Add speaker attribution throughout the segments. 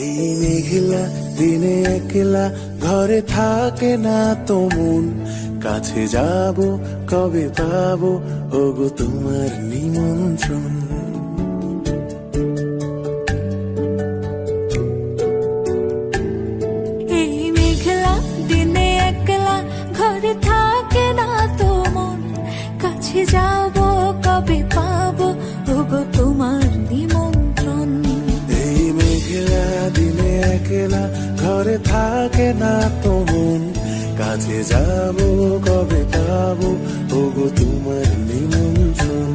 Speaker 1: এই মেঘলা দিনে একলা ঘরে থাকে না তো মন, কাছে যাব কবে পাবো ওগো তোমার নিমন্ত্রণ।
Speaker 2: এই মেঘলা দিনে একলা ঘরে থাকে না তো মন, কাছে যাব কবে পাবো ওগো তোমার নিমন্ত্রণ।
Speaker 1: এই মেঘলা দিনে একলা ঘরে থাকে না তো মন, কাছে যাব কবে পাবো ওগো তোমার নিমন্ত্রণ।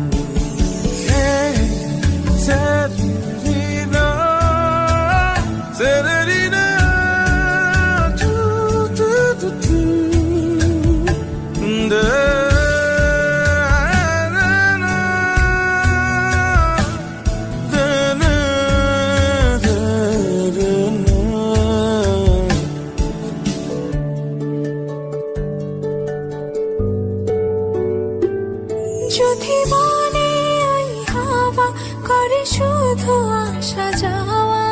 Speaker 1: Severina, Severina, tu, tu, tu, tu. Da, na, na, da, na, da, da, na.
Speaker 2: যদি মনে ওই হাওয়া করে শুধু আসা যাওয়া,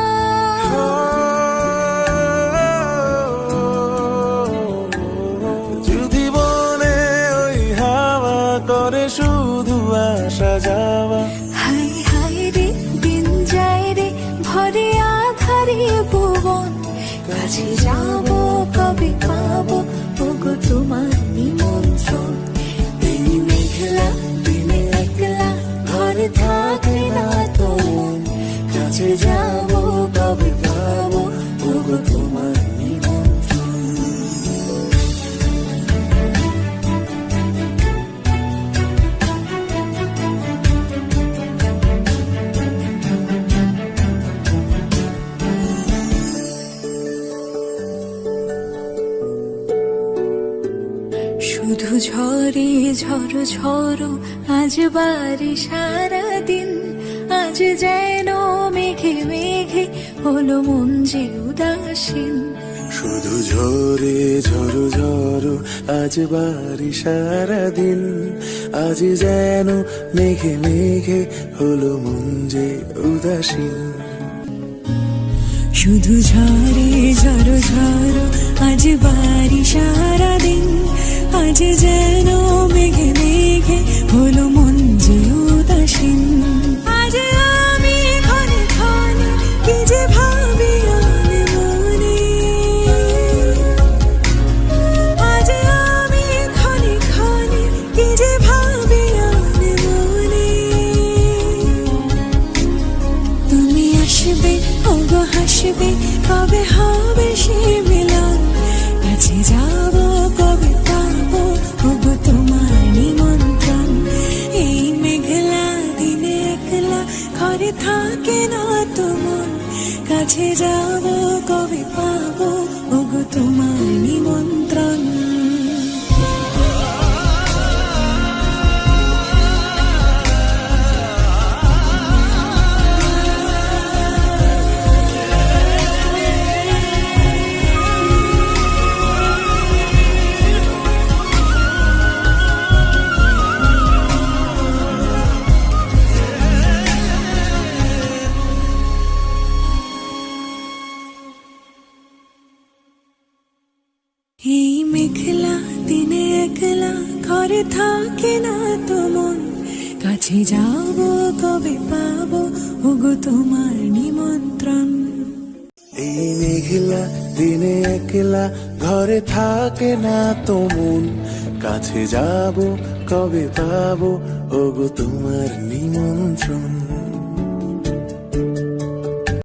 Speaker 1: যদি বলে ওই হাওয়া করে শুধু আসা যাওয়া,
Speaker 2: হাই হাই রে দিন যায় রে ভরে আধারে ভুবন, কাছে যাব কবে পাবো ওগো তোমার নিমন্ত্রণ।
Speaker 1: এই মেঘলা দিনে একলা ঘরে থাকে না তো মন, কাছে যাব কবে পাবো ওগো তোমার নিমন্ত্রণ।
Speaker 2: শুধু ঝরে ঝড়ো ঝড়ো আজ বাড়ি সারাদিন, আজ যেন মেঘে মেঘে হলো মন যে উদাসীন।
Speaker 1: শুধু ঝরে ঝড়ো ঝড়ো আজ বাড়ি সারাদিন, আজ যেন মেঘে মেঘে হলো মন যে উদাসীন।
Speaker 2: শুধু ঝরে ঝড়ো ঝড়ো আজ বাড়ি সারাদিন, আজ যেন মেঘে মেঘে হলো মন যে উদাসীন। আজ আমি ক্ষণে ক্ষণে কি যে ভাবি আমি মনে, আজ আমি ক্ষণে ক্ষণে কি যে ভাবি আমি মনে। তুমি আসবে ওগো হাসবে কবে হবে সে মিলন, কাছে যাব কবে পাবো ওগো তোমার নিমন্ত্রণ। এই মেঘলা দিনে একলা ঘরে থাকে না তো মন, কাছে যাব কবে পাবো ওগো তোমার নিমন্ত্রণ। এই মেঘলা দিনে একলা ঘরে থাকে না তো মন, কাছে যাব কবে পাবো ওগো তোমার নিমন্ত্রণ।
Speaker 1: এই মেঘলা দিনে একলা ঘরে থাকে না তো মন, কাছে যাব কবে পাবো ওগো তোমার নিমন্ত্রণ।